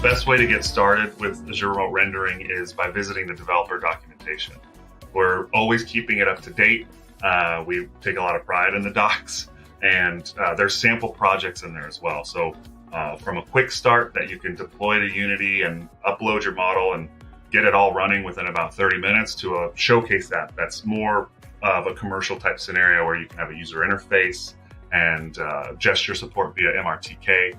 Best way to get started with Azure Remote Rendering is by visiting the developer documentation. We're always keeping it up to date. We take a lot of pride in the docs, and there's sample projects in there as well. So from a quick start that you can deploy to Unity and upload your model and get it all running within about 30 minutes to a showcase that's more of a commercial type scenario where you can have a user interface and gesture support via MRTK.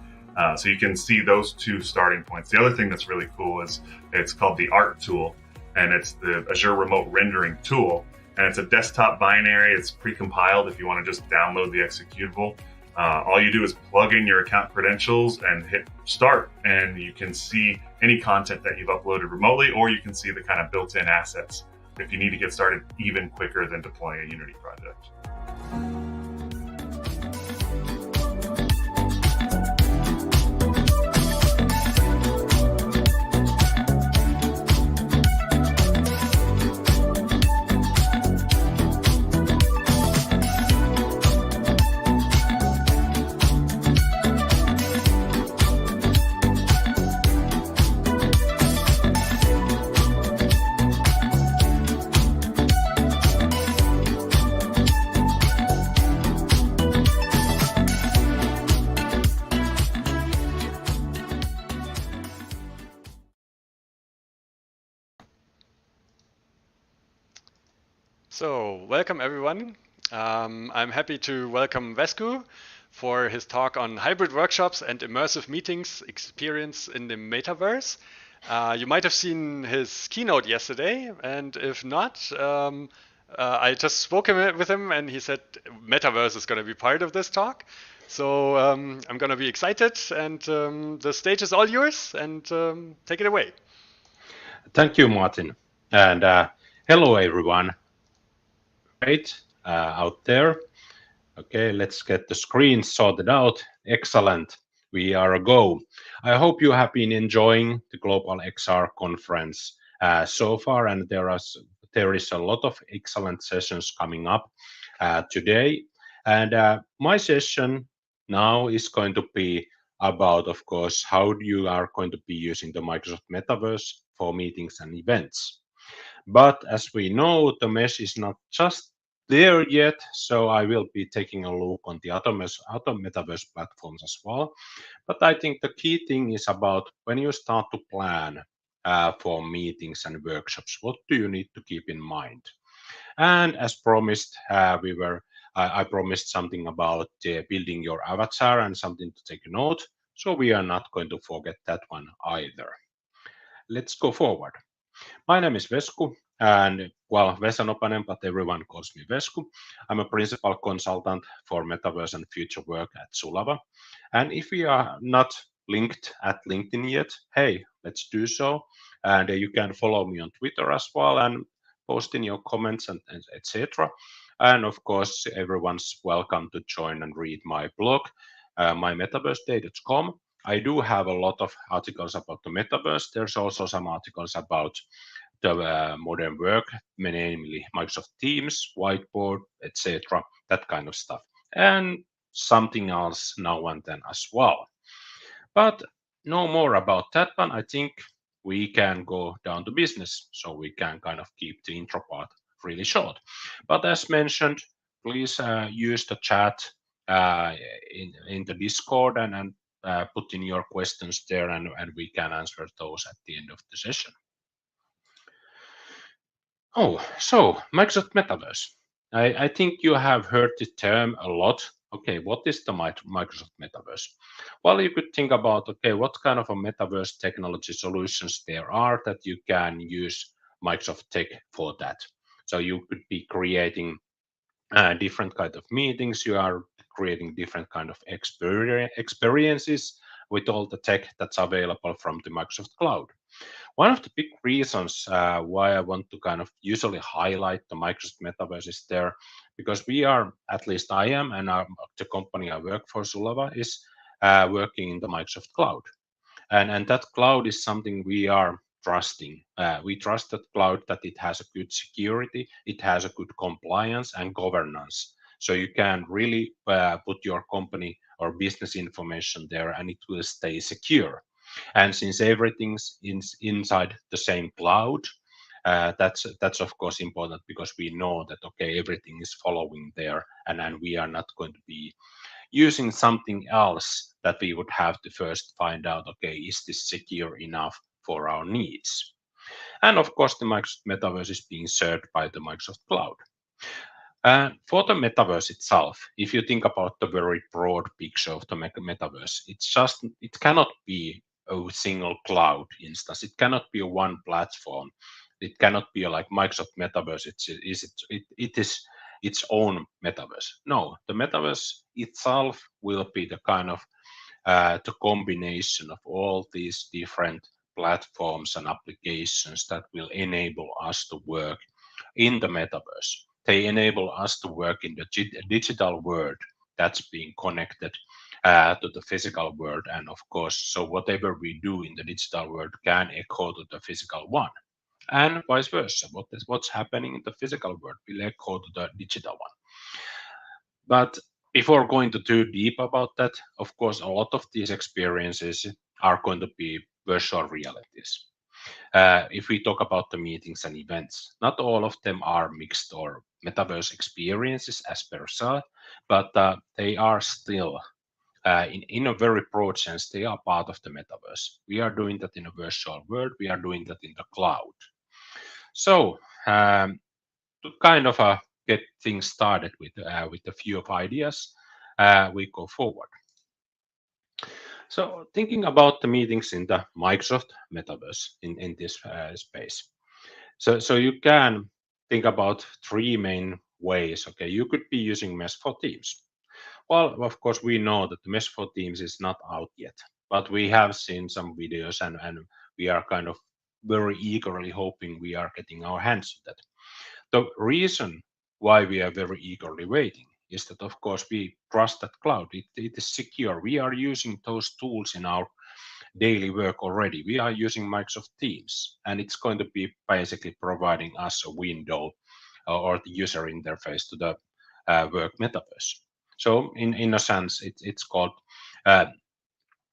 So you can see those two starting points. The other thing that's really cool is it's called the ART tool, and it's the Azure Remote Rendering tool. And it's a desktop binary. It's pre-compiled if you want to just download the executable. All you do is plug in your account credentials and hit start, and you can see any content that you've uploaded remotely, or you can see the kind of built-in assets if you need to get started even quicker than deploying a Unity project. So, welcome everyone. I'm happy to welcome Vesku for his talk on hybrid workshops and immersive meetings experience in the metaverse. You might have seen his keynote yesterday, and if not, I just spoke with him and he said metaverse is going to be part of this talk. So I'm going to be excited, and the stage is all yours, and take it away. Thank you, Martin. And hello, everyone. Great out there. Okay, let's get the screen sorted out. Excellent. We are a go. I hope you have been enjoying the Global XR conference so far, and there is a lot of excellent sessions coming up today. And my session now is going to be about, of course, how you are going to be using the Microsoft Metaverse for meetings and events. But as we know, the mesh is not just there yet, so I will be taking a look on the other metaverse platforms as well. But I think the key thing is about when you start to plan for meetings and workshops, what do you need to keep in mind? And as promised, I promised something about building your avatar and something to take note. So we are not going to forget that one either. Let's go forward. My name is Vesku, and well, Vesanopanen, but everyone calls me Vesku. I'm a principal consultant for Metaverse and Future Work at Sulava. And if we are not linked at LinkedIn yet, hey, let's do so. And you can follow me on Twitter as well and post in your comments and etc. And of course, everyone's welcome to join and read my blog, mymetaverseday.com. I do have a lot of articles about the metaverse. There's also some articles about the modern work, namely Microsoft Teams, Whiteboard, etc., that kind of stuff, and something else now and then as well. But no more about that one. I think we can go down to business, so we can kind of keep the intro part really short. But as mentioned, please use the chat in the Discord and put in your questions there, and we can answer those at the end of the session. Oh, so Microsoft Metaverse. I think you have heard the term a lot. Okay, what is the Microsoft Metaverse? Well, you could think about, okay, what kind of a metaverse technology solutions there are that you can use Microsoft Tech for that. So you could be creating different kind of meetings. You are creating different kind of experiences with all the tech that's available from the Microsoft Cloud. One of the big reasons why I want to kind of usually highlight the Microsoft Metaverse is there because we are, at least I am, and the company I work for, Sulava, is working in the Microsoft Cloud. And that cloud is something we are trusting. We trust that cloud that it has a good security, it has a good compliance and governance. So you can really put your company or business information there and it will stay secure. And since everything's inside the same cloud, that's of course important because we know that okay everything is following there and we are not going to be using something else that we would have to first find out, okay, is this secure enough for our needs? And of course, the Microsoft Metaverse is being served by the Microsoft Cloud. For the metaverse itself, if you think about the very broad picture of the metaverse, it cannot be a single cloud instance. It cannot be a one platform. It cannot be like Microsoft Metaverse. It is its own metaverse. No, the metaverse itself will be the kind of the combination of all these different platforms and applications that will enable us to work in the metaverse. They enable us to work in the digital world that's being connected to the physical world. And of course, so whatever we do in the digital world can echo to the physical one. And vice versa. What's happening in the physical world will echo to the digital one. But before going to too deep about that, of course, a lot of these experiences are going to be virtual realities. If we talk about the meetings and events, not all of them are mixed or metaverse experiences as per se, but they are still, in a very broad sense, they are part of the metaverse. We are doing that in a virtual world, we are doing that in the cloud. So, to kind of get things started with a few of ideas, we go forward. So thinking about the meetings in the Microsoft Metaverse in this space. So you can think about three main ways. Okay, you could be using Mesh for Teams. Well, of course, we know that the Mesh for Teams is not out yet, but we have seen some videos and we are kind of very eagerly hoping we are getting our hands on that. The reason why we are very eagerly waiting is that, of course, we trust that cloud. It is secure. We are using those tools in our daily work already. We are using Microsoft Teams, and it's going to be basically providing us a window or the user interface to the work metaverse. So, in a sense, it's called.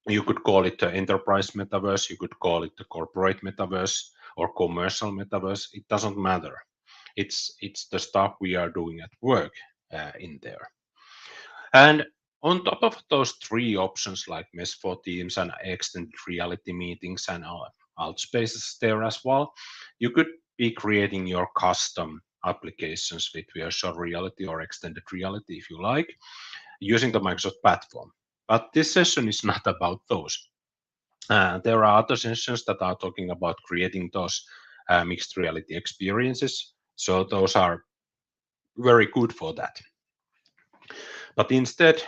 You could call it the enterprise metaverse. You could call it the corporate metaverse or commercial metaverse. It doesn't matter. It's the stuff we are doing at work in there. And on top of those three options like Mesh for Teams and extended reality meetings and alt spaces there as well, you could be creating your custom applications with virtual reality or extended reality if you like, using the Microsoft platform. But this session is not about those. There are other sessions that are talking about creating those mixed reality experiences. So those are very good for that. But instead,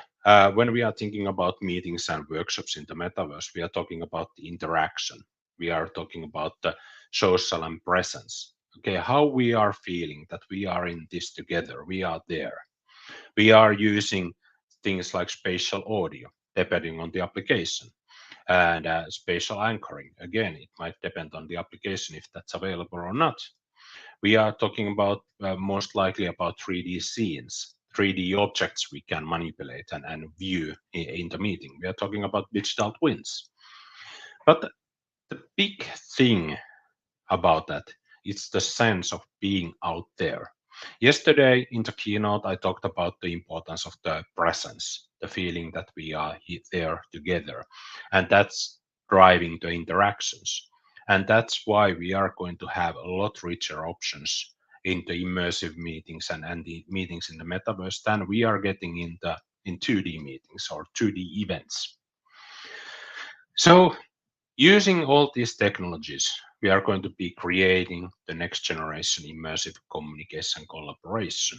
when we are thinking about meetings and workshops in the metaverse, we are talking about the interaction. We are talking about the social and presence. Okay, how we are feeling that we are in this together, we are there. We are using things like spatial audio, depending on the application, and spatial anchoring. Again, it might depend on the application if that's available or not. We are talking about most likely about 3D scenes, 3D objects we can manipulate and view in the meeting. We are talking about digital twins. But the big thing about that is the sense of being out there. Yesterday in the keynote, I talked about the importance of the presence, the feeling that we are there together, and that's driving the interactions. And that's why we are going to have a lot richer options in the immersive meetings and the meetings in the metaverse than we are getting in 2D meetings or 2D events. So using all these technologies, we are going to be creating the next generation immersive communication collaboration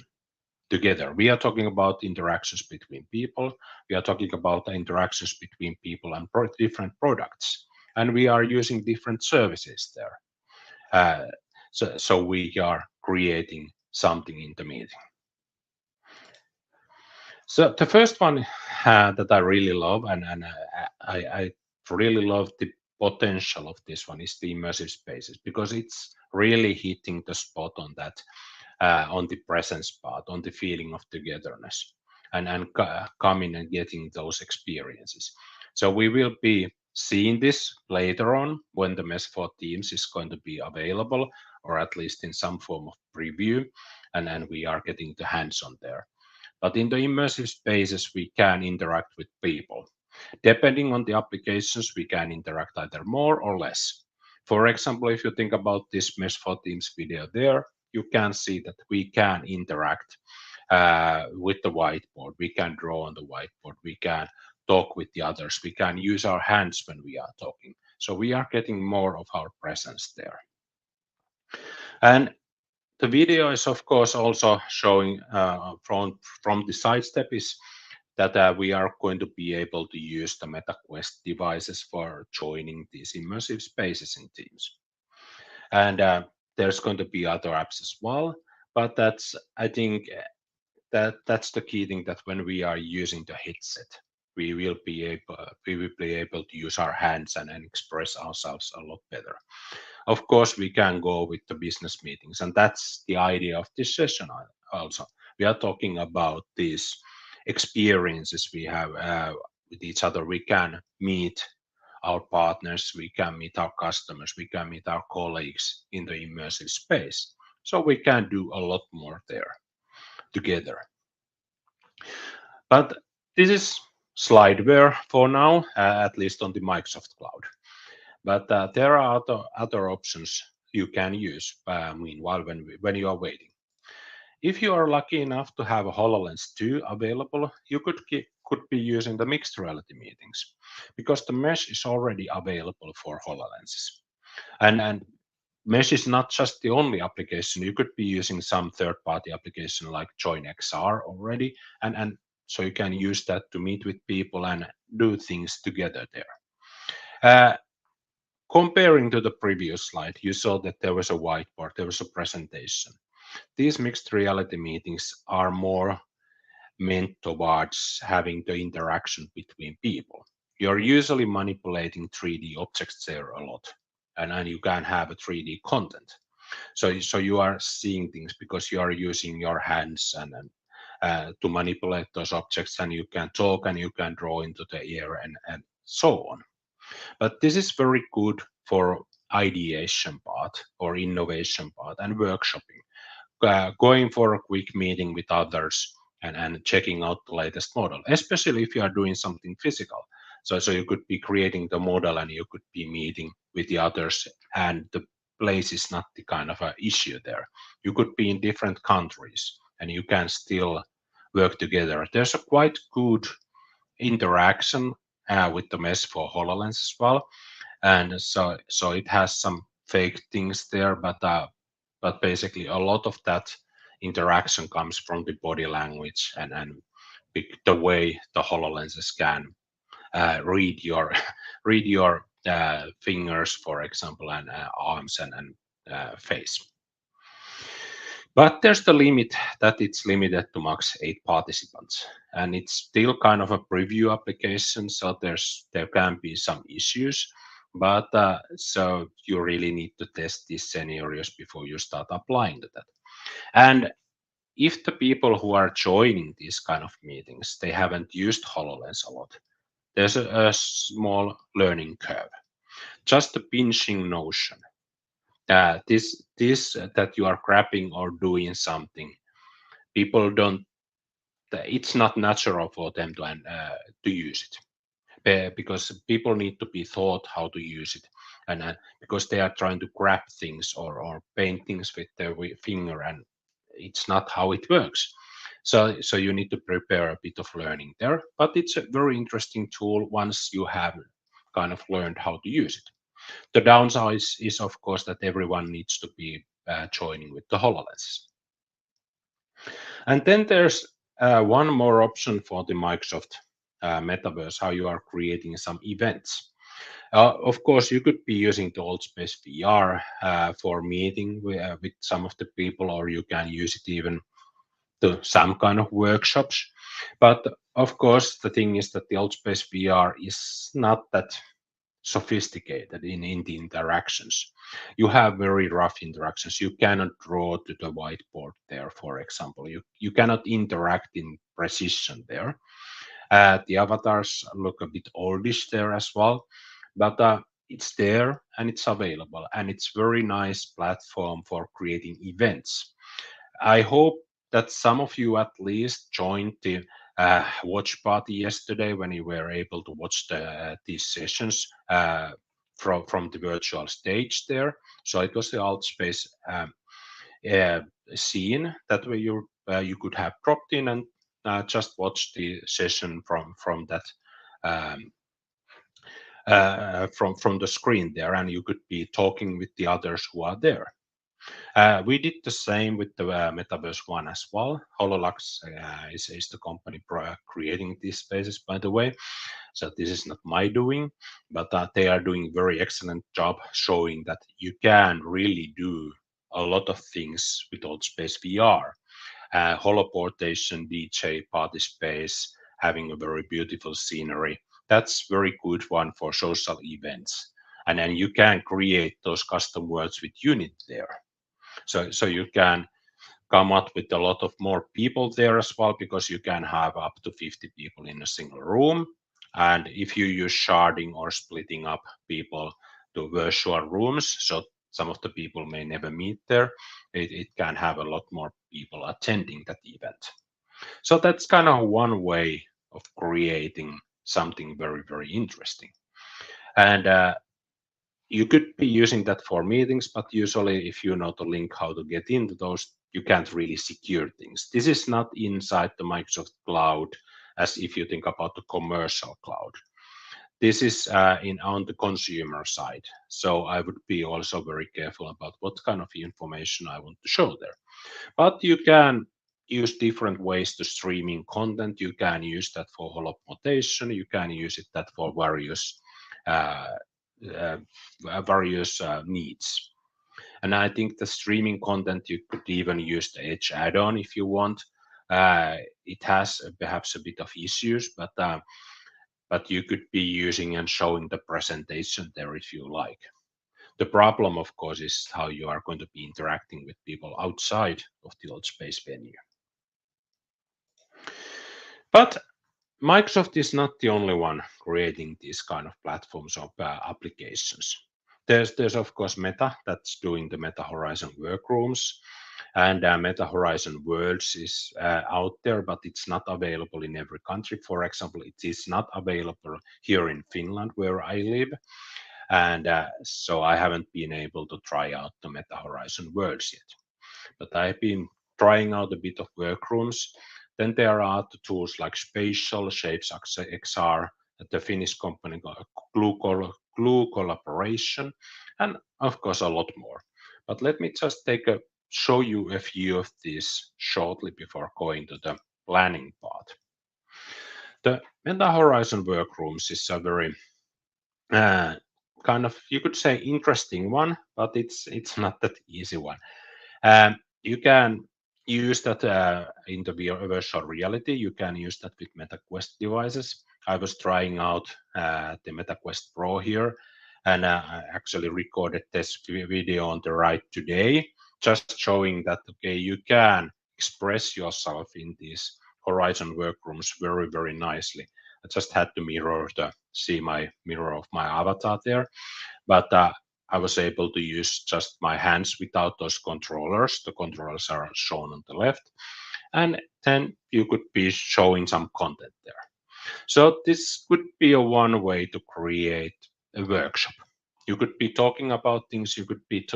together. We are talking about interactions between people. We are talking about the interactions between people and different products. And we are using different services there. So we are creating something in the meeting. So the first one that I really love, and I really love the potential of this one, is the immersive spaces, because it's really hitting the spot on that, on the presence part, on the feeling of togetherness, and coming and getting those experiences. So we will be seeing this later on when the Mess for Teams is going to be available, or at least in some form of preview, and then we are getting the hands on there. But in the immersive spaces, we can interact with people. Depending on the applications, we can interact either more or less. For example, if you think about this Mesh for Teams video there, you can see that we can interact with the whiteboard. We can draw on the whiteboard. We can talk with the others. We can use our hands when we are talking. So we are getting more of our presence there. And the video is, of course, also showing from the side step is that we are going to be able to use the MetaQuest devices for joining these immersive spaces in Teams. And there's going to be other apps as well, but I think that's the key thing, that when we are using the headset, we will be able to use our hands and express ourselves a lot better. Of course, we can go with the business meetings, and that's the idea of this session also. We are talking about these experiences we have with each other. We can meet our partners, we can meet our customers, we can meet our colleagues in the immersive space. So we can do a lot more there together. But this is slideware for now, at least on the Microsoft Cloud. But there are other options you can use meanwhile when you are waiting. If you are lucky enough to have a HoloLens 2 available, you could be using the mixed reality meetings, because the mesh is already available for HoloLenses. And mesh is not just the only application. You could be using some third-party application like JoinXR already, and so you can use that to meet with people and do things together there. Comparing to the previous slide, you saw that there was a whiteboard, there was a presentation. These mixed reality meetings are more meant towards having the interaction between people. You're usually manipulating 3D objects there a lot, and you can have a 3D content. So you are seeing things because you are using your hands and to manipulate those objects, and you can talk and you can draw into the air and so on. But this is very good for ideation part or innovation part and workshopping. Going for a quick meeting with others and checking out the latest model, especially if you are doing something physical. So you could be creating the model and you could be meeting with the others, and the place is not the kind of an issue there. You could be in different countries and you can still work together. There's a quite good interaction with the mesh for HoloLens as well. And so it has some fake things there, but basically a lot of that interaction comes from the body language and the way the HoloLenses can read your fingers, for example, and arms and face. But there's the limit that it's limited to max 8 participants, and it's still kind of a preview application, so there can be some issues. But so you really need to test these scenarios before you start applying to that. And if the people who are joining these kind of meetings, they haven't used HoloLens a lot, there's a small learning curve. Just the pinching notion. This that you are grabbing or doing something, people don't. It's not natural for them to use it, because people need to be taught how to use it, and because they are trying to grab things or paint things with their finger, and it's not how it works. So you need to prepare a bit of learning there, but it's a very interesting tool once you have kind of learned how to use it. The downside is of course that everyone needs to be joining with the HoloLens. And then there's one more option for the Microsoft Metaverse, how you are creating some events. Of course, you could be using the old space VR for meeting with some of the people, or you can use it even to some kind of workshops. But of course, the thing is that the old space VR is not that sophisticated in the interactions. You have very rough interactions. You cannot draw to the whiteboard there, for example. You cannot interact in precision there. The avatars look a bit oldish there as well, but it's there and it's available, and it's very nice platform for creating events. I hope that some of you at least joined the watch party yesterday when you were able to watch these sessions from the virtual stage there. So it was the Altspace uh, scene that way you could have dropped in and just watch the session from that um, from the screen there, and you could be talking with the others who are there. We did the same with the Metaverse one as well. HoloLux is the company creating these spaces, by the way. So this is not my doing, but they are doing very excellent job showing that you can really do a lot of things with Old Space VR. Holoportation, DJ, party space, having a very beautiful scenery. That's very good one for social events. And then you can create those custom worlds with Unity there. So you can come up with a lot of more people there as well, because you can have up to 50 people in a single room. And if you use sharding or splitting up people to virtual rooms, so some of the people may never meet there, it can have a lot more people attending that event. So that's kind of one way of creating something very, very interesting. And you could be using that for meetings, but usually if you know the link how to get into those, you can't really secure things. This is not inside the Microsoft Cloud as if you think about the commercial cloud. This is on the consumer side. So I would be also very careful about what kind of information I want to show there. But you can use different ways to streaming content. You can use that for holoportation. You can use it that for uh, various needs. And I think the streaming content, you could even use the Edge add-on if you want. It has perhaps a bit of issues, but you could be using and showing the presentation there if you like. The problem, of course, is how you are going to be interacting with people outside of the old space venue. But Microsoft is not the only one creating these kind of platforms or applications. There's of course Meta that's doing the Meta Horizon workrooms, and Meta Horizon Worlds is out there, but it's not available in every country. For example, it is not available here in Finland where I live, and so I haven't been able to try out the Meta Horizon Worlds yet. But I've been trying out a bit of workrooms. Then there are the tools like Spatial, Shapes XR, the Finnish company Glue Collaboration, and of course a lot more. But let me just show you a few of these shortly before going to the planning part. The Meta Horizon Workrooms is a very kind of, you could say, interesting one, but it's not that easy one. You can use that in the virtual reality. You can use that with MetaQuest devices. I was trying out the MetaQuest Pro here, and I actually recorded this video on the right today, just showing that, okay, you can express yourself in these Horizon workrooms very, very nicely. I just had to see my mirror of my avatar there, but I was able to use just my hands without those controllers. The controllers are shown on the left, and then you could be showing some content there. So this could be a one way to create a workshop. You could be talking about things, you could be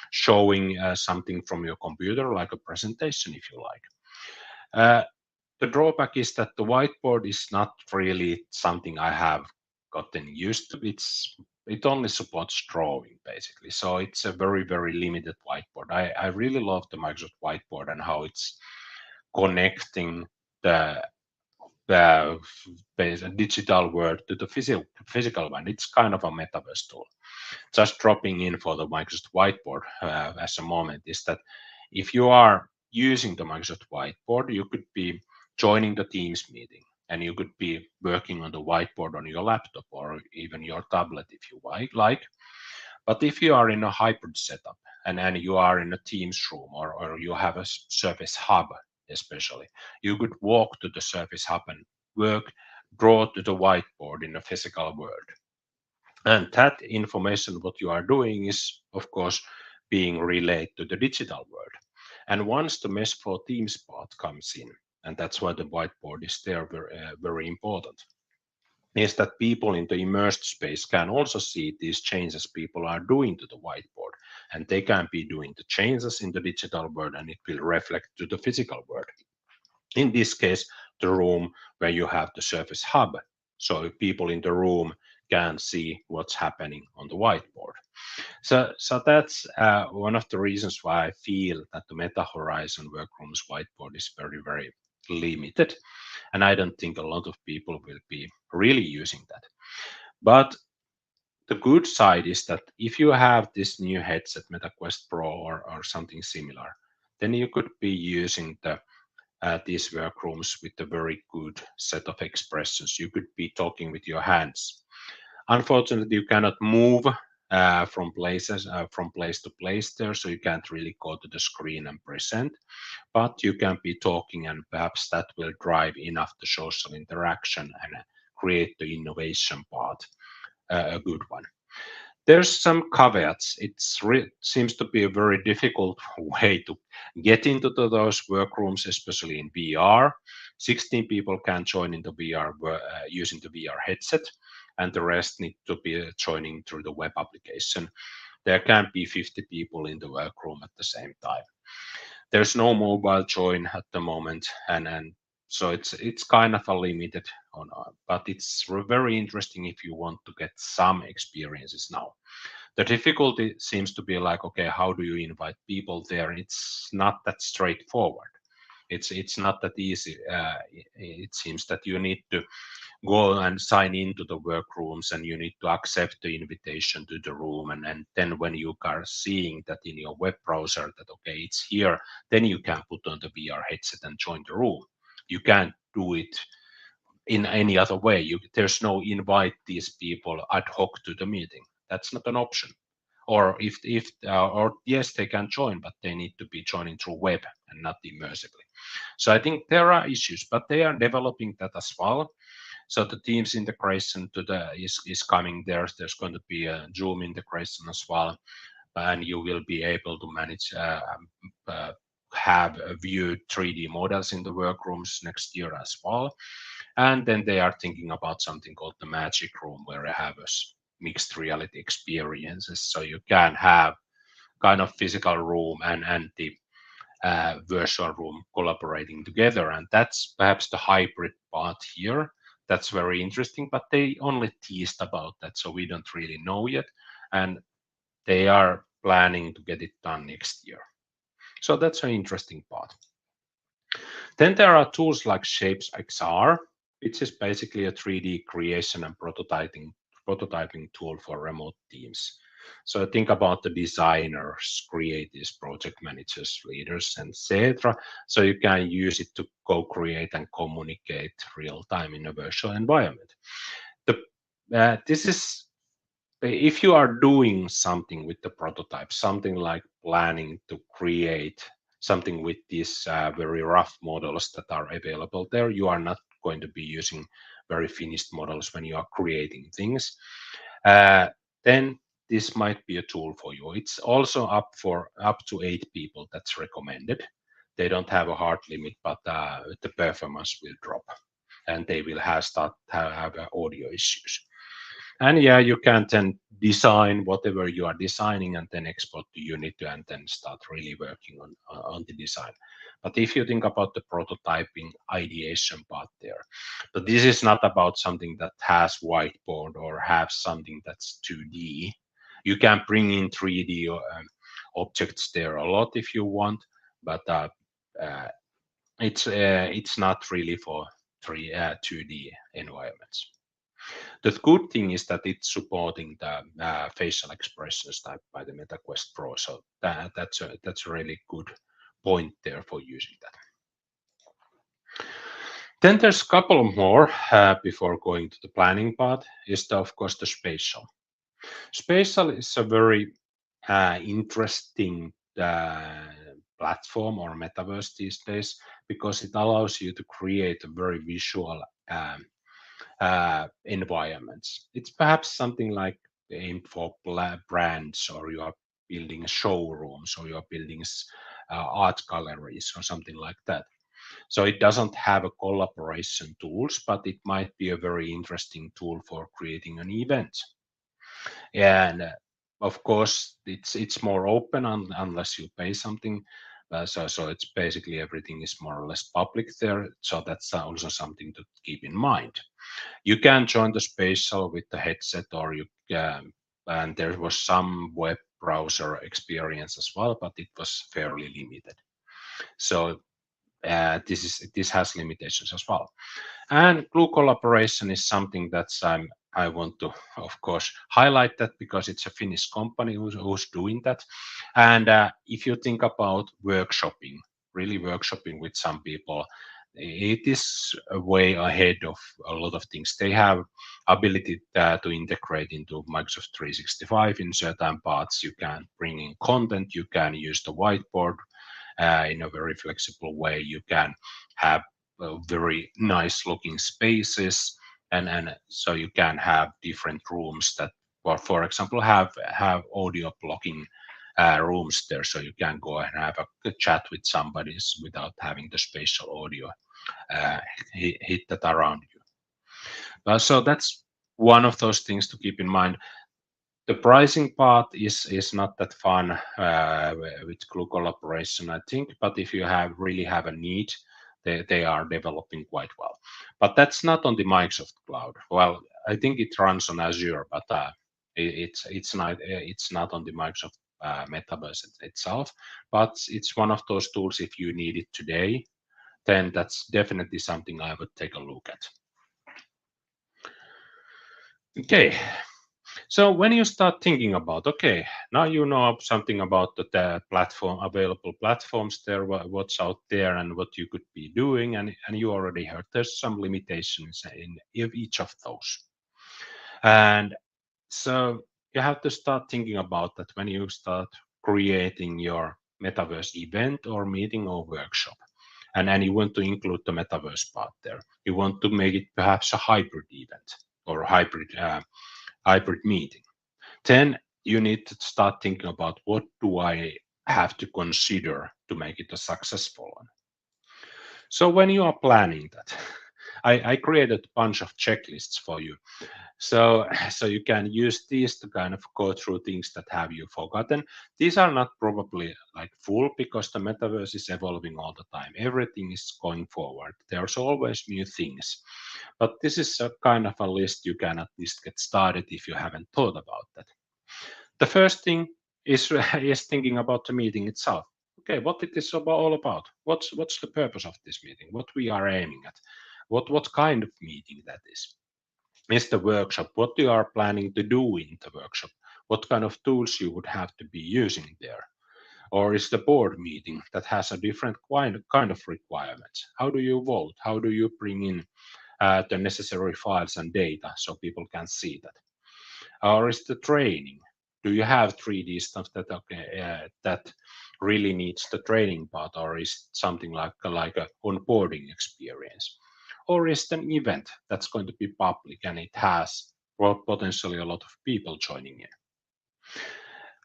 showing something from your computer, like a presentation if you like. The drawback is that the whiteboard is not really something I have gotten used to. It only supports drawing basically, so it's a very limited whiteboard. I really love the Microsoft whiteboard and how it's connecting the digital world to the physical one. It's kind of a metaverse tool. Just dropping in for the Microsoft whiteboard as a moment is that if you are using the Microsoft whiteboard, you could be joining the Teams meeting and you could be working on the whiteboard on your laptop or even your tablet if you like. But if you are in a hybrid setup and you are in a Teams room or you have a Surface Hub, especially, you could walk to the Surface Hub and draw to the whiteboard in a physical world. And that information, what you are doing is, of course, being relayed to the digital world. And once the Mesh for Teams part comes in, and that's why the whiteboard is there, very important, is that people in the immersed space can also see these changes people are doing to the whiteboard. And they can be doing the changes in the digital world and it will reflect to the physical world. In this case, the room where you have the Surface Hub. So people in the room can see what's happening on the whiteboard. So that's one of the reasons why I feel that the Meta Horizon Workrooms whiteboard is very limited. And I don't think a lot of people will be really using that. But the good side is that if you have this new headset, MetaQuest Pro or something similar, then you could be using these workrooms with a very good set of expressions. You could be talking with your hands. Unfortunately, you cannot move from place to place there, so you can't really go to the screen and present. But you can be talking, and perhaps that will drive enough the social interaction and create the innovation part, a good one. There's some caveats. It seems to be a very difficult way to get into those workrooms, especially in VR. 16 people can join in the VR using the VR headset, and the rest need to be joining through the web application. There can be 50 people in the workroom at the same time. There's no mobile join at the moment, and so it's kind of a limited on, but it's very interesting if you want to get some experiences now. The difficulty seems to be like, okay, how do you invite people there? It's not that straightforward. It's not that easy. It seems that you need to go and sign into the workrooms and you need to accept the invitation to the room, and then when you are seeing that in your web browser that okay, it's here, then you can put on the VR headset and join the room. You can't do it in any other way. There's no invite these people ad hoc to the meeting. That's not an option. Or or yes, they can join, but they need to be joining through web and not immersively. So I think there are issues, but they are developing that as well. So the Teams integration is coming there. There's going to be a Zoom integration as well, and you will be able to manage have viewed 3D models in the workrooms next year as well. And then they are thinking about something called the Magic Room, where I have a mixed reality experiences. So you can have kind of physical room and the virtual room collaborating together. And that's perhaps the hybrid part here. That's very interesting, but they only teased about that, so we don't really know yet. And they are planning to get it done next year. So that's an interesting part. Then there are tools like Shapes XR, which is basically a 3D creation and prototyping tool for remote teams. So think about the designers, creatives, project managers, leaders, etc. So you can use it to co-create and communicate real time in a virtual environment. This is if you are doing something with the prototype, something like planning to create something with these very rough models that are available there, you are not going to be using very finished models when you are creating things. Then this might be a tool for you. It's also up to 8 people. That's recommended. They don't have a hard limit, but the performance will drop, and they will have audio issues. And yeah, you can then design whatever you are designing and then export to Unity and then start really working on the design. But if you think about the prototyping ideation part there, but this is not about something that has whiteboard or have something that's 2D. You can bring in 3D objects there a lot if you want, but uh, it's not really for 2D environments. The good thing is that it's supporting the facial expressions type by the MetaQuest Pro, so that's a really good point there for using that. Then there's a couple more before going to the planning part. Is of course the spatial. Spatial is a very interesting platform or metaverse these days because it allows you to create a very visual environments. It's perhaps something like aimed for brands, or you are building showrooms, or you are building art galleries, or something like that. So it doesn't have a collaboration tools, but it might be a very interesting tool for creating an event. And of course, it's more open unless you pay something. So it's basically everything is more or less public there. So that's also something to keep in mind. You can join the spatial with the headset, or you can, and there was some web browser experience as well, but it was fairly limited. So this has limitations as well. And Glue collaboration is something that's I want to, of course, highlight that because it's a Finnish company who's doing that. And if you think about workshopping, really workshopping with some people, it is way ahead of a lot of things. They have ability to integrate into Microsoft 365 in certain parts. You can bring in content. You can use the whiteboard in a very flexible way. You can have very nice looking spaces, and so you can have different rooms that, or for example, have audio blocking rooms there, so you can go and have a chat with somebody without having the spatial audio hit that around you. So that's one of those things to keep in mind. The pricing part is not that fun with Glue collaboration, I think. But if you really have a need, they are developing quite well. But that's not on the Microsoft cloud. Well, I think it runs on Azure, but it's not on the Microsoft Metaverse itself. But it's one of those tools. If you need it today, then that's definitely something I would take a look at. Okay. So when you start thinking about, okay, now you know something about the platform, available platforms there, what's out there and what you could be doing, and you already heard there's some limitations in each of those. And so you have to start thinking about that when you start creating your metaverse event or meeting or workshop. And you want to include the metaverse part there. You want to make it perhaps a hybrid event or a hybrid meeting. Then you need to start thinking about what do I have to consider to make it a successful one. So when you are planning that, I created a bunch of checklists for you. So you can use these to kind of go through things that have you forgotten. These are not probably like full because the metaverse is evolving all the time. Everything is going forward. There's always new things. But this is a kind of a list you can at least get started if you haven't thought about that. The first thing is thinking about the meeting itself. Okay, what it is all about? What's the purpose of this meeting? What we are aiming at? What kind of meeting that is? Is the workshop? What you are planning to do in the workshop? What kind of tools you would have to be using there? Or is the board meeting that has a different kind of requirements? How do you vote? How do you bring in the necessary files and data so people can see that? Or is the training? Do you have 3D stuff that really needs the training part, or is it something like a onboarding experience? Or is it an event that's going to be public and it has potentially a lot of people joining in?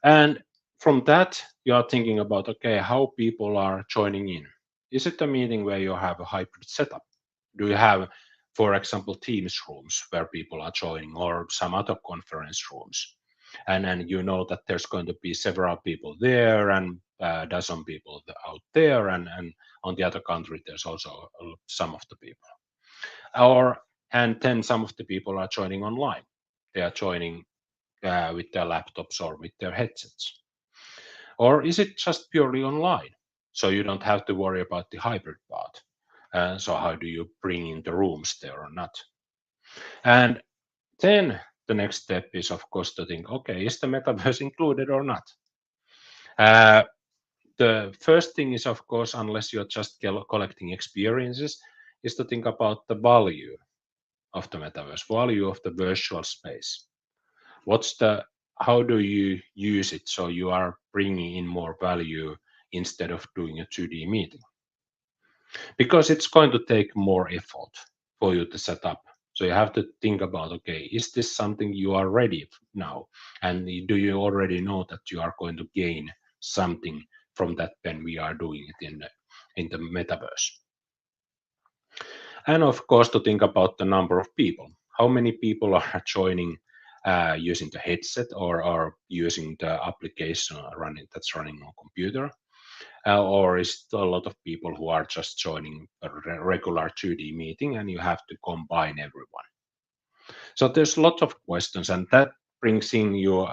And from that, you are thinking about, okay, how people are joining in. Is it a meeting where you have a hybrid setup? Do you have for example, Teams rooms where people are joining, or some other conference rooms. And then you know that there's going to be several people there and a dozen people out there, and on the other country there's also some of the people. And then some of the people are joining online. They are joining with their laptops or with their headsets. Or is it just purely online? So you don't have to worry about the hybrid part. So how do you bring in the rooms there or not? And then the next step is, of course, to think, okay, is the metaverse included or not? The first thing is, of course, unless you're just collecting experiences, is to think about the value of the metaverse, value of the virtual space. How do you use it so you are bringing in more value instead of doing a 2D meeting? Because it's going to take more effort for you to set up. So you have to think about, okay, is this something you are ready now? And do you already know that you are going to gain something from that when we are doing it in the metaverse? And of course, to think about the number of people. How many people are joining using the headset or using the application that's running on computer? Or is it a lot of people who are just joining a regular 2D meeting and you have to combine everyone? So there's a lot of questions, and that brings in your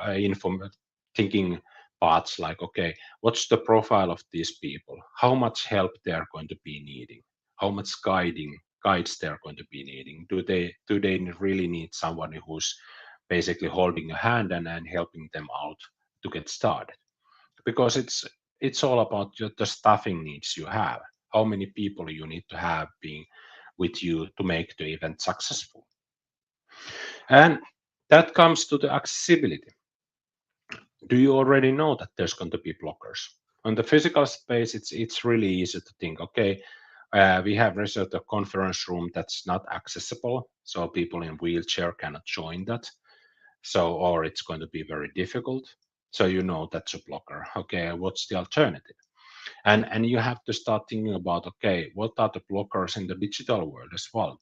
thinking parts like, okay, what's the profile of these people? How much help they are going to be needing? How much guides they're going to be needing? Do they really need someone who's basically holding a hand and helping them out to get started? Because it's all about the staffing needs you have. How many people you need to have being with you to make the event successful. And that comes to the accessibility. Do you already know that there's going to be blockers? On the physical space, it's really easy to think, okay, we have reserved a conference room that's not accessible, so people in wheelchair cannot join that. So, or it's going to be very difficult. So you know that's a blocker. Okay, what's the alternative? And you have to start thinking about, okay, what are the blockers in the digital world as well?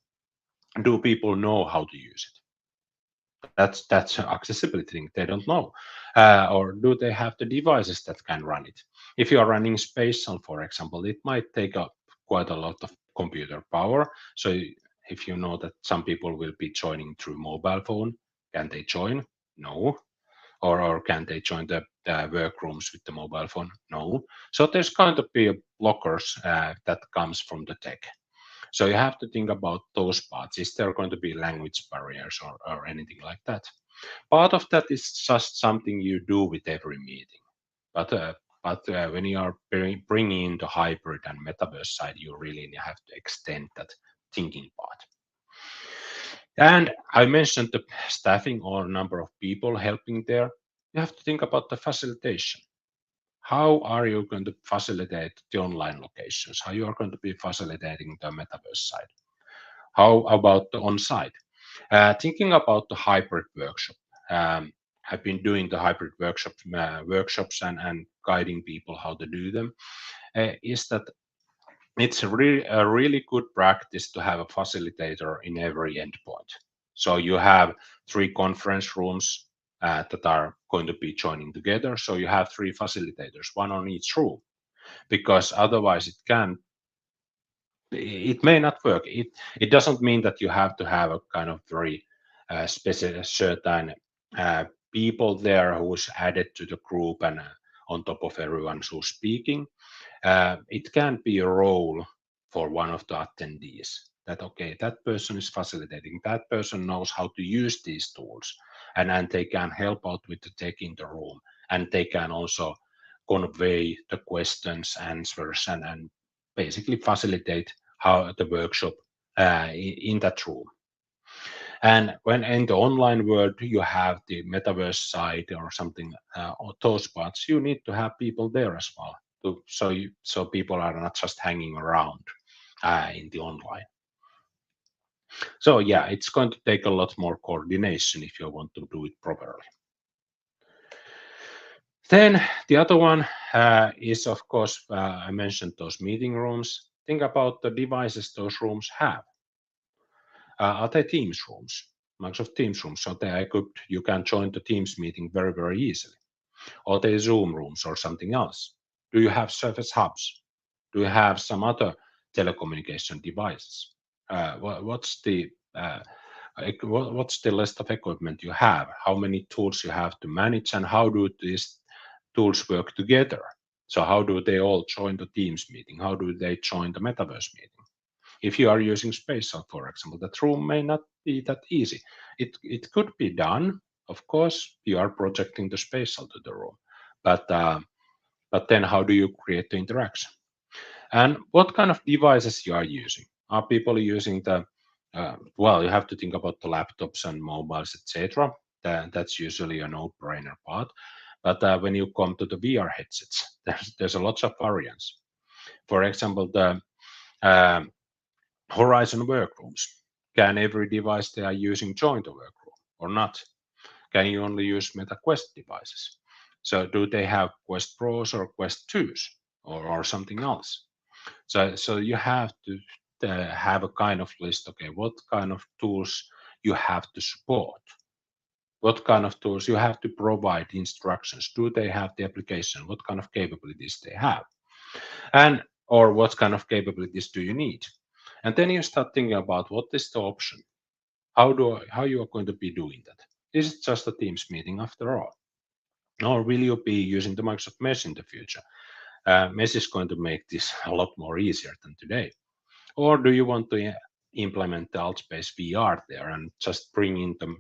Do people know how to use it? That's an accessibility thing. They don't know, or do they have the devices that can run it? If you are running Spatial, for example, it might take up quite a lot of computer power. So if you know that some people will be joining through mobile phone, can they join? No. Or can they join the workrooms with the mobile phone? No. So there's going to be blockers that comes from the tech. So you have to think about those parts. Is there going to be language barriers or anything like that? Part of that is just something you do with every meeting. But when you are bringing in the hybrid and metaverse side, you really have to extend that thinking part. And I mentioned the staffing or number of people helping there. You have to think about the facilitation. How are you going to facilitate the online locations? How you are going to be facilitating the metaverse side? How about the on-site? Thinking about the hybrid workshop. I've been doing the hybrid workshops and guiding people how to do them. Is that it's a really good practice to have a facilitator in every endpoint. So you have 3 conference rooms that are going to be joining together. So you have 3 facilitators, 1 on each room, because otherwise it may not work. It doesn't mean that you have to have a kind of very specific certain people there who's added to the group and on top of everyone who's speaking. It can be a role for one of the attendees that, okay, that person is facilitating, that person knows how to use these tools, and they can help out with the tech in the room, and they can also convey the questions, answers, and basically facilitate how the workshop in that room. And when in the online world you have the metaverse side or something, or those parts, you need to have people there as well. So people are not just hanging around in the online. So yeah, it's going to take a lot more coordination if you want to do it properly. Then the other one is, of course, I mentioned those meeting rooms. Think about the devices those rooms have. Are they Teams rooms, Microsoft Teams rooms? So they are equipped, you can join the Teams meeting very, very easily. Or they Zoom rooms or something else? Do you have Surface Hubs? Do you have some other telecommunication devices? What's the what's the list of equipment you have? How many tools you have to manage, and how do these tools work together? So how do they all join the Teams meeting? How do they join the Metaverse meeting? If you are using Spatial, for example, that room may not be that easy. It could be done, of course. You are projecting the Spatial to the room, but then how do you create the interaction? And what kind of devices you are using? Are people using the well, you have to think about the laptops and mobiles, etc. That's usually a no-brainer part. But when you come to the VR headsets, there's a lot of variants. For example, the um, Horizon workrooms. Can every device they are using join the workroom or not? Can you only use Meta Quest devices? So do they have Quest Pros or Quest 2s or something else? So you have to have a kind of list. Okay, what kind of tools you have to support? What kind of tools you have to provide instructions? Do they have the application? What kind of capabilities they have? And or what kind of capabilities do you need? And then you start thinking about what is the option? How you are going to be doing that? Is it just a Teams meeting after all? Or will you be using the Microsoft Mesh in the future? Mesh is going to make this a lot more easier than today. Or do you want to implement the Altspace VR there and just bring in the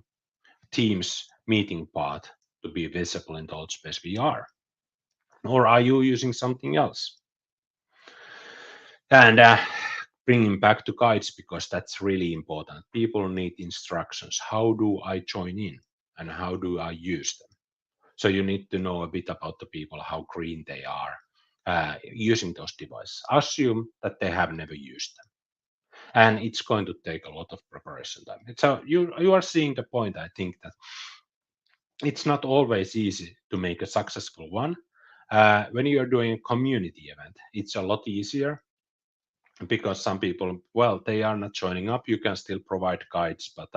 Teams meeting part to be visible in the Altspace VR? Or are you using something else? And bringing back to guides, because that's really important. People need instructions. How do I join in and how do I use them? So you need to know a bit about the people, how green they are using those devices. Assume that they have never used them. And it's going to take a lot of preparation time. So you are seeing the point, I think, that it's not always easy to make a successful one. When you are doing a community event, it's a lot easier because some people, well, they are not joining up. You can still provide guides, but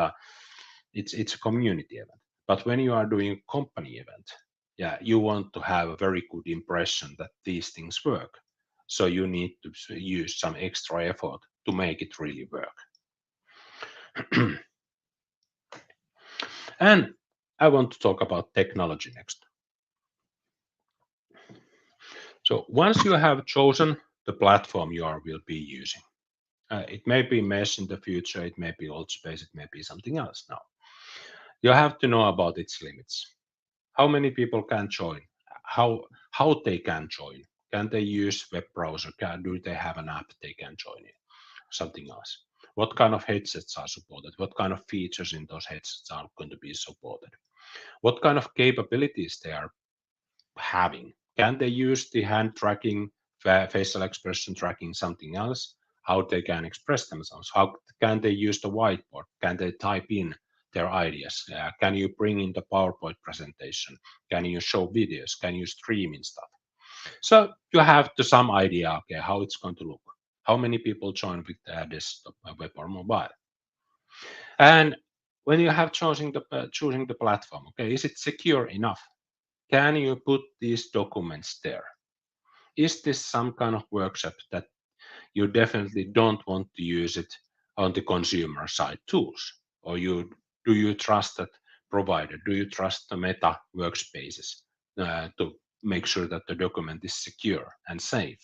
it's a community event. But when you are doing a company event, yeah, you want to have a very good impression that these things work. So you need to use some extra effort to make it really work. And I want to talk about technology next. So once you have chosen the platform you will be using, it may be Mesh in the future, it may be Altspace, it may be something else now. You have to know about its limits. How many people can join? How they can join? Can they use web browser? Do they have an app they can join in? Something else. What kind of headsets are supported? What kind of features in those headsets are going to be supported? What kind of capabilities they are having? Can they use the hand tracking, facial expression tracking, something else? How they can express themselves? How can they use the whiteboard? Can they type in their ideas? Can you bring in the PowerPoint presentation? Can you show videos? Can you stream in stuff? So you have to some idea, okay, how it's going to look. How many people join with desktop, web, or mobile? And when you have choosing the platform, okay, is it secure enough? Can you put these documents there? Is this some kind of workshop that you definitely don't want to use it on the consumer side tools? Or do you trust that provider? Do you trust the Meta workspaces to make sure that the document is secure and safe?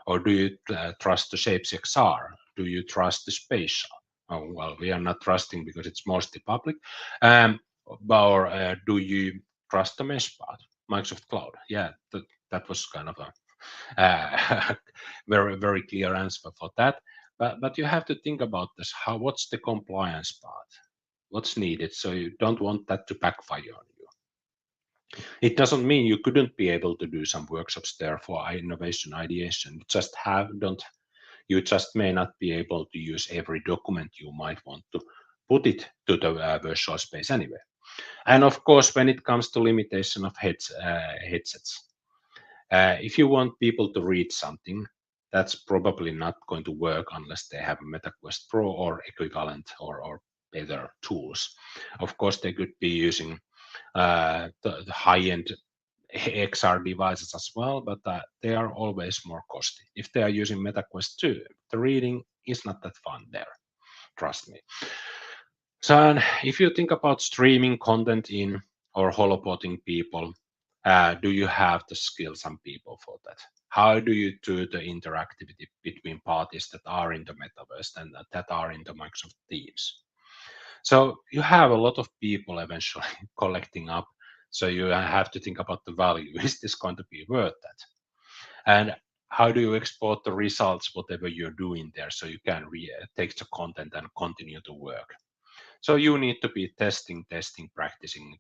Or do you trust the Shapes XR? Do you trust the Spatial? Oh, well, we are not trusting because it's mostly public. Or do you trust the Mesh part, Microsoft Cloud? Yeah, that was kind of a very, very clear answer for that. But you have to think about this. What's the compliance part? What's needed? So you don't want that to backfire on you. It doesn't mean you couldn't be able to do some workshops there for innovation ideation. You just may not be able to use every document you might want to put it to the virtual space anyway. And of course, when it comes to limitation of headsets, if you want people to read something, that's probably not going to work unless they have a MetaQuest Pro or equivalent or better tools. Of course, they could be using the high-end XR devices as well, but they are always more costly. If they are using MetaQuest 2, the reading is not that fun there, trust me. So if you think about streaming content in or holopotting people, do you have the skills and people for that? How do you do the interactivity between parties that are in the metaverse and that are in the Microsoft Teams? So you have a lot of people eventually collecting up. So you have to think about the value. Is this going to be worth that? And how do you export the results, whatever you're doing there, so you can take the content and continue to work? So you need to be testing, practicing,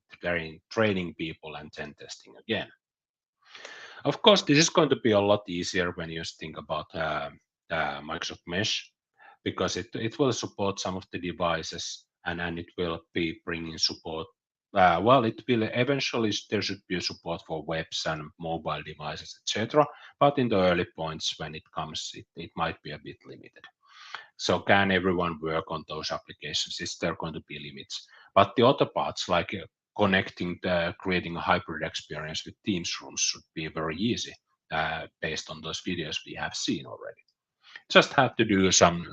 training people, and then testing again. Of course, this is going to be a lot easier when you think about Microsoft Mesh, because it will support some of the devices and it will be bringing support. Well, it will eventually, there should be support for webs and mobile devices, etc. But in the early points when it comes, it might be a bit limited. So can everyone work on those applications? Is there going to be limits? But the other parts, like creating a hybrid experience with Teams rooms, should be very easy based on those videos we have seen already. Just have to do some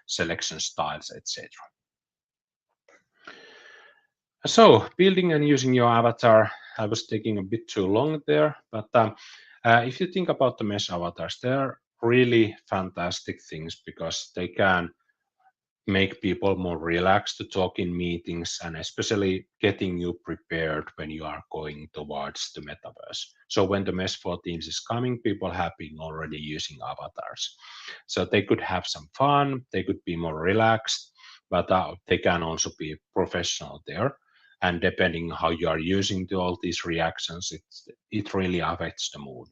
selection styles, etc. So building and using your avatar, I was taking a bit too long there, but if you think about the mesh avatars, they're really fantastic things because they can make people more relaxed to talk in meetings and especially getting you prepared when you are going towards the metaverse. So when the Mesh for Teams is coming, people have been already using avatars. So they could have some fun, they could be more relaxed, but they can also be professional there. And depending how you are using all these reactions, it really affects the mood.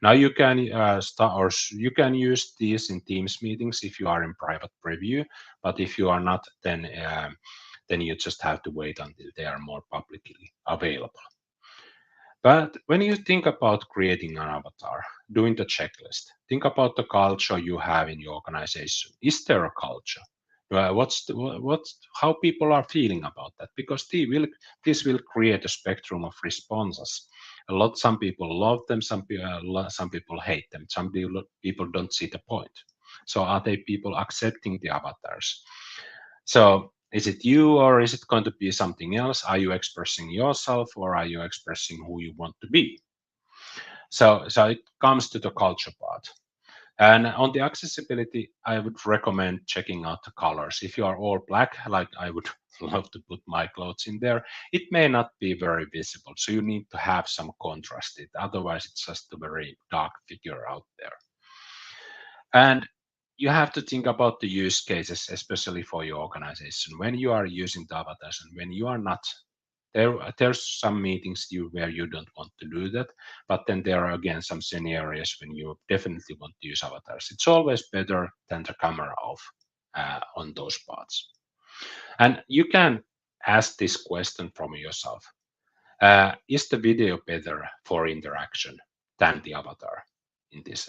Now you can you can use these in Teams meetings if you are in private preview, but if you are not, then you just have to wait until they are more publicly available. But when you think about creating an avatar, doing the checklist, think about the culture you have in your organization. Is there a culture? How people are feeling about that? Because this will create a spectrum of responses. Some people love them, some people hate them, some people don't see the point. So are they people accepting the avatars? So is it you or is it going to be something else? Are you expressing yourself or are you expressing who you want to be? So it comes to the culture part. And on the accessibility, I would recommend checking out the colors. If you are all black, like I would love to put my clothes in there, it may not be very visible. So you need to have some contrast. Otherwise, it's just a very dark figure out there. And you have to think about the use cases, especially for your organization. When you are using the avatars and when you are not, there's some meetings where you don't want to do that, but then there are again some scenarios when you definitely want to use avatars. It's always better than the camera off on those parts. And you can ask this question from yourself. Is the video better for interaction than the avatar in this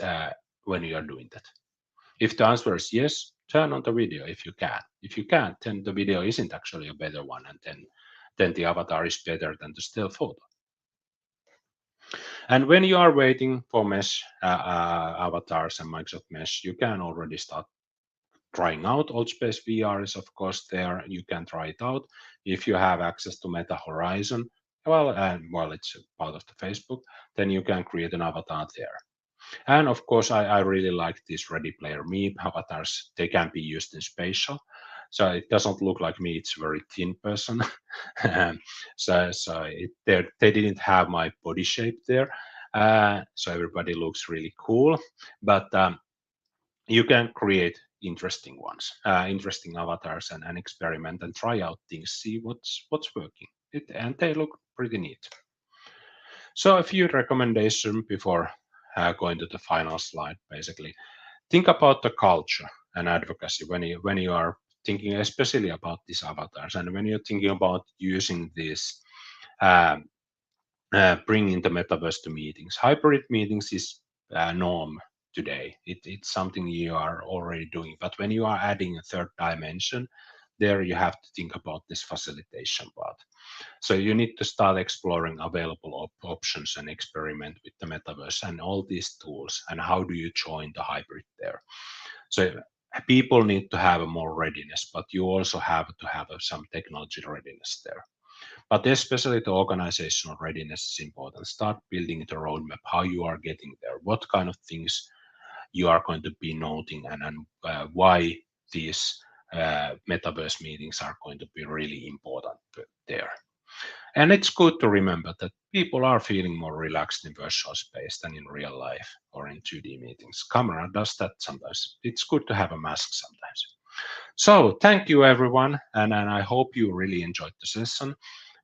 when you are doing that? If the answer is yes, turn on the video if you can. If you can't, then the video isn't actually a better one, and then the avatar is better than the still photo. And when you are waiting for Mesh avatars and Microsoft Mesh, you can already start trying out. Altspace VR is of course there. You can try it out. If you have access to Meta Horizon, it's part of the Facebook, then you can create an avatar there. And of course, I really like these Ready Player Me avatars. They can be used in spatial. So it doesn't look like me. It's a very thin person. They didn't have my body shape there. So everybody looks really cool. But you can create interesting ones, interesting avatars and experiment and try out things, see what's working. And they look pretty neat. So a few recommendations before going to the final slide, basically. Think about the culture and advocacy when you are thinking especially about these avatars and when you're thinking about using this, bringing the metaverse to meetings. Hybrid meetings is norm today. It's something you are already doing. But when you are adding a third dimension, there you have to think about this facilitation part. So you need to start exploring available options and experiment with the metaverse and all these tools. And how do you join the hybrid there? So people need to have a more readiness, but you also have to have some technology readiness there. But especially the organizational readiness is important. Start building the roadmap, how you are getting there, what kind of things you are going to be noting, and why these metaverse meetings are going to be really important there. And it's good to remember that people are feeling more relaxed in virtual space than in real life or in 2D meetings. Camera does that sometimes. It's good to have a mask sometimes. So thank you everyone, and I hope you really enjoyed the session.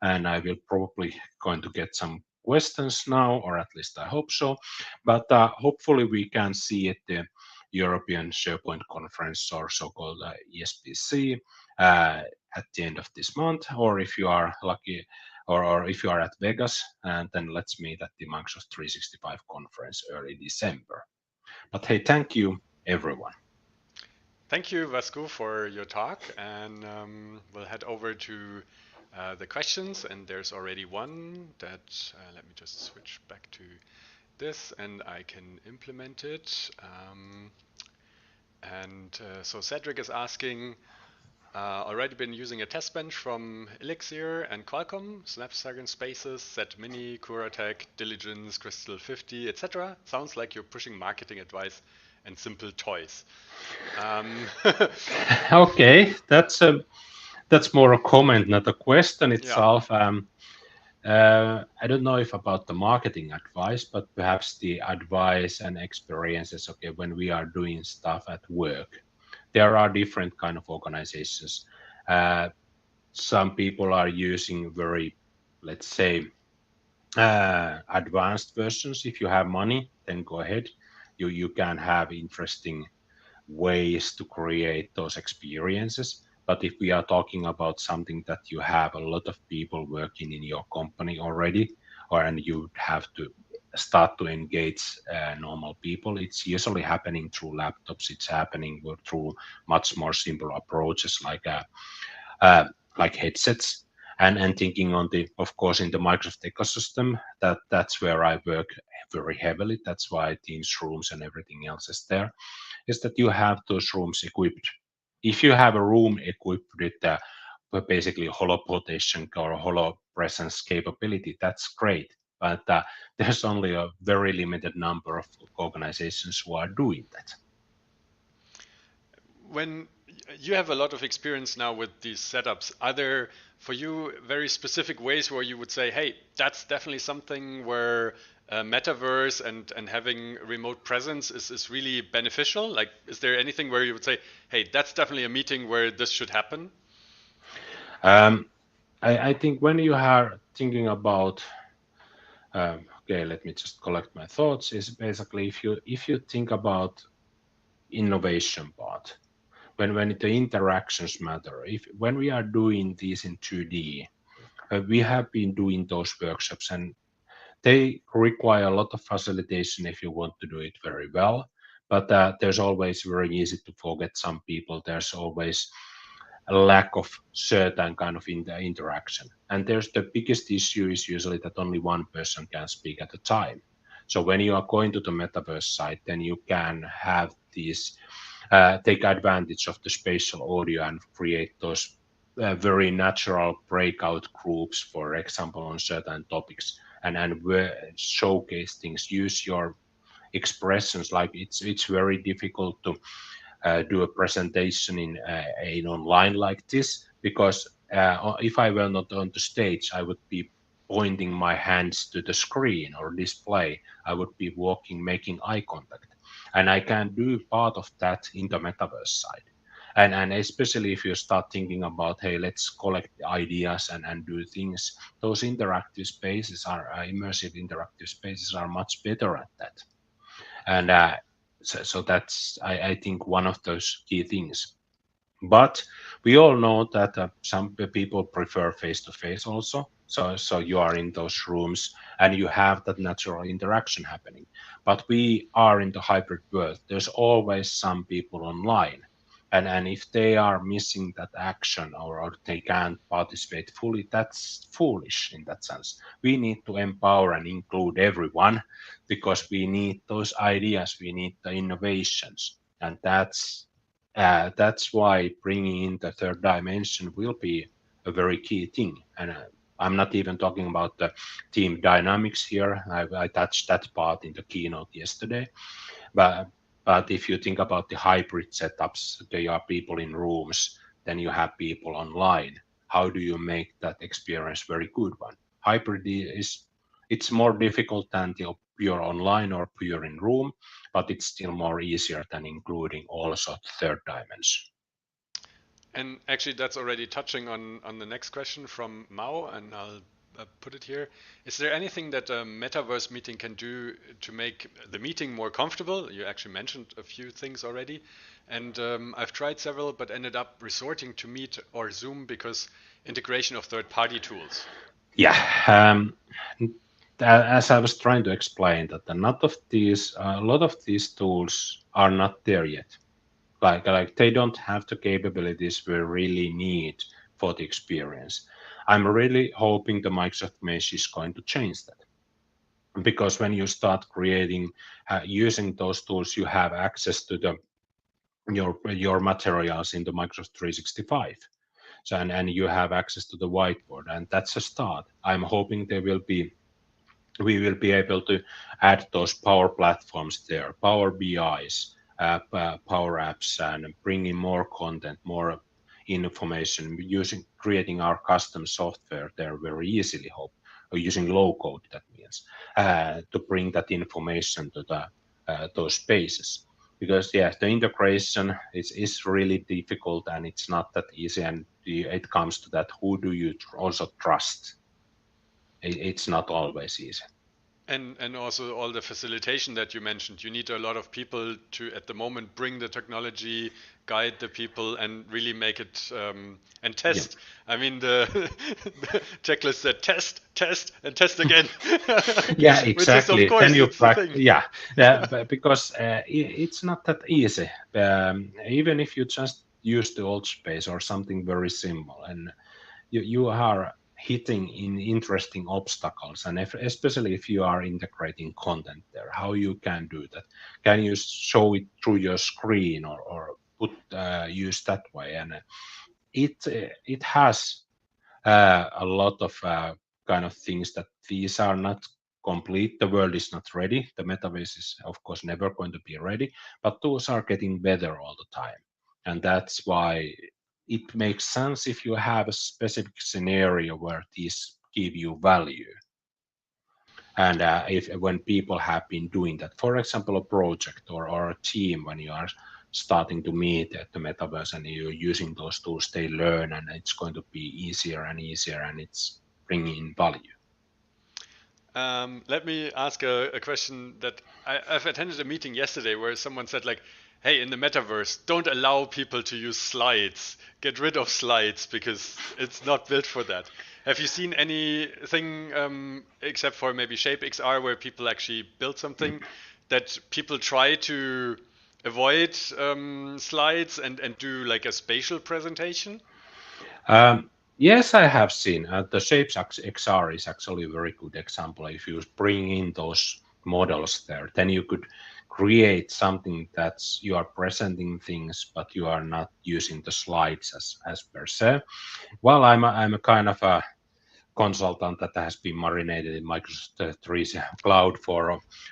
And I will probably going to get some questions now, or at least I hope so. But hopefully we can see at the European SharePoint conference, or so-called ESPC, at the end of this month, or if you are lucky, or if you are at Vegas, and then let's meet at the Microsoft 365 conference early December. But hey, thank you everyone. Thank you, Vasco, for your talk, and we'll head over to the questions, and there's already one that, let me just switch back to this, and I can implement it. So Cedric is asking, already been using a test bench from Elixir and Qualcomm, Snapdragon Spaces, Set Mini, Curatech, Diligence, Crystal 50, etc. Sounds like you're pushing marketing advice and simple toys. Okay, that's more a comment, not a question itself. Yeah. I don't know if about the marketing advice, but perhaps the advice and experiences. Okay, when we are doing stuff at work, there are different kind of organizations. Some people are using very, let's say, advanced versions. If you have money, then go ahead. You can have interesting ways to create those experiences. But if we are talking about something that you have a lot of people working in your company already, and you have to start to engage normal people, it's usually happening through laptops. It's happening through much more simple approaches like headsets. And thinking on the, of course, in the Microsoft ecosystem, that's where I work very heavily. That's why Teams rooms and everything else is there. Is that you have those rooms equipped. If you have a room equipped with basically holoprotation or holopresence capability, that's great. But there's only a very limited number of organizations who are doing that. When you have a lot of experience now with these setups, are there for you very specific ways where you would say, hey, that's definitely something where metaverse and having remote presence is really beneficial? Like, is there anything where you would say, hey, that's definitely a meeting where this should happen? I think when you are thinking about, okay, let me just collect my thoughts, is basically if you think about innovation part, when the interactions matter, when we are doing these in 2D, we have been doing those workshops, and they require a lot of facilitation if you want to do it very well. But there's always very easy to forget some people. There's always a lack of certain kind of interaction. And there's the biggest issue is usually that only one person can speak at a time. So when you are going to the metaverse site, then you can have these, take advantage of the spatial audio and create those very natural breakout groups, for example, on certain topics, and showcase things, use your expressions. Like it's very difficult to do a presentation in online like this, because if I were not on the stage, I would be pointing my hands to the screen or display. I would be walking, making eye contact, and I can do part of that in the metaverse side. And especially if you start thinking about, hey, let's collect ideas and do things, those interactive spaces are immersive interactive spaces are much better at that. And so that's I think one of those key things. But We all know that some people prefer face-to-face also. So you are in those rooms and you have that natural interaction happening. But we are in the hybrid world. There's always some people online. And if they are missing that action or they can't participate fully, that's foolish in that sense. We need to empower and include everyone because we need those ideas, we need the innovations. And that's why bringing in the third dimension will be a very key thing. And I'm not even talking about the team dynamics here. I touched that part in the keynote yesterday. But if you think about the hybrid setups, there are people in rooms, then you have people online. How do you make that experience very good one? Hybrid is it's more difficult than the pure online or pure in room, but it's still more easier than including also the third dimension. And actually, that's already touching on the next question from Mao, and I'll put it here. Is there anything that a metaverse meeting can do to make the meeting more comfortable? You actually mentioned a few things already, and I've tried several, but ended up resorting to Meet or Zoom because integration of third-party tools. Yeah, as I was trying to explain, that a lot of these tools are not there yet. Like they don't have the capabilities we really need for the experience. I'm really hoping the Microsoft Mesh is going to change that, because when you start creating using those tools, you have access to your materials in the Microsoft 365. So and you have access to the whiteboard, and that's a start. I'm hoping we will be able to add those power platforms there, power BIs, power apps, and bring in more content, more information, creating our custom software there very easily. Hope or using low code, that means to bring that information to those spaces. Because yes, the integration is really difficult and it's not that easy. And it comes to that, who do you also trust? It's not always easy. And also all the facilitation that you mentioned. You need a lot of people to, at the moment, bring the technology, guide the people, and really make it and test. Yeah. I mean, the checklist said test, and test again. Yeah, exactly. Which is, of course, then you the yeah, because it's not that easy. Even if you just use the old space or something very simple, and you are hitting in interesting obstacles, and especially if you are integrating content there, how you can do that. Can you show it through your screen or put use that way? And it has a lot of kind of things that these are not complete. The world is not ready. The metaverse is of course never going to be ready, but those are getting better all the time. And that's why it makes sense if you have a specific scenario where these give you value. And if when people have been doing that, for example, a project or a team, when you are starting to meet at the metaverse and you're using those tools, they learn, and it's going to be easier and easier, and it's bringing in value. Let me ask a question that I've attended a meeting yesterday where someone said, like, hey, in the metaverse, don't allow people to use slides. Get rid of slides because it's not built for that. Have you seen anything except for maybe Shape XR where people actually build something that people try to avoid slides and do like a spatial presentation? Yes, I have seen. The Shapes XR is actually a very good example. If you bring in those models there, then you could create something that's you are presenting things, but you are not using the slides as per se. Well, I'm a kind of a consultant that has been marinated in Microsoft 3 Cloud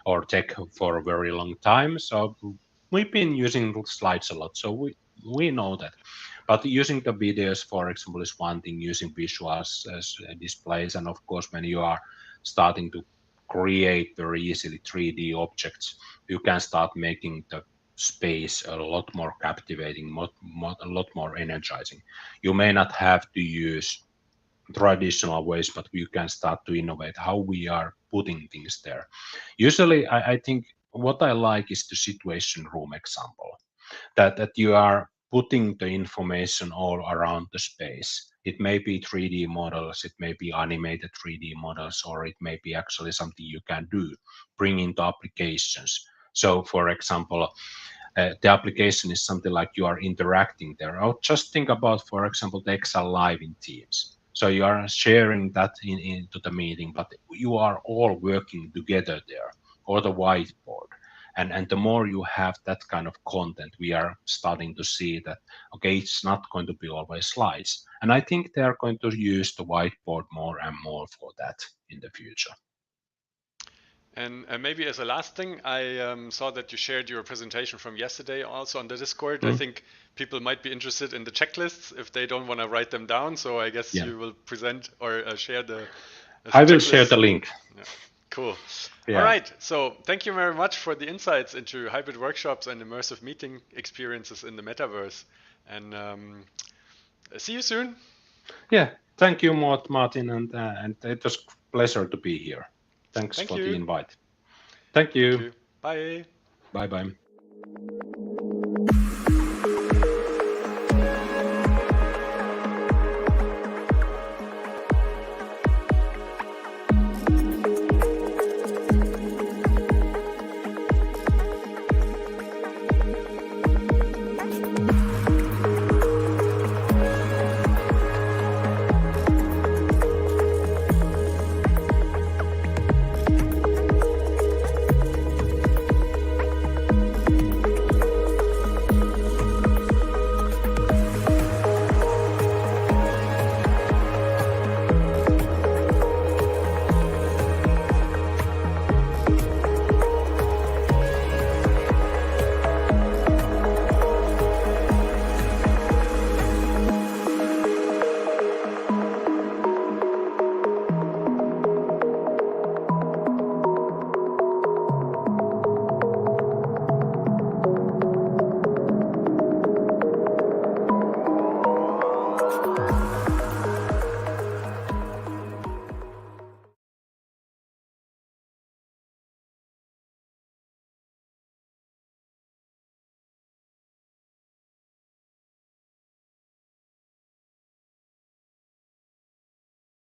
or tech for a very long time. So we've been using slides a lot. So we know that. But using the videos, for example, is one thing, using visuals as displays. And of course, when you are starting to create very easily 3D objects, you can start making the space a lot more captivating, a lot more energizing. You may not have to use traditional ways, but you can start to innovate how we are putting things there. Usually, I think what I like is the situation room example, that you are putting the information all around the space. It may be 3D models, it may be animated 3D models, or it may be actually something you can do, bring into applications. So for example, the application is something like you are interacting there. Or just think about, for example, the Excel Live in Teams. So you are sharing that into the meeting, but you are all working together there, or the whiteboard. And the more you have that kind of content, we are starting to see that, okay, it's not going to be always slides. And I think they are going to use the whiteboard more and more for that in the future. And maybe as a last thing, I saw that you shared your presentation from yesterday also on the Discord. I think people might be interested in the checklists if they don't want to write them down. So I guess you will present or share the I will share the link. Yeah. Cool. Yeah. All right. So thank you very much for the insights into hybrid workshops and immersive meeting experiences in the metaverse. And see you soon. Yeah. Thank you, Martin. And it was a pleasure to be here. Thanks for the invite. Thank you. Bye. Bye-bye.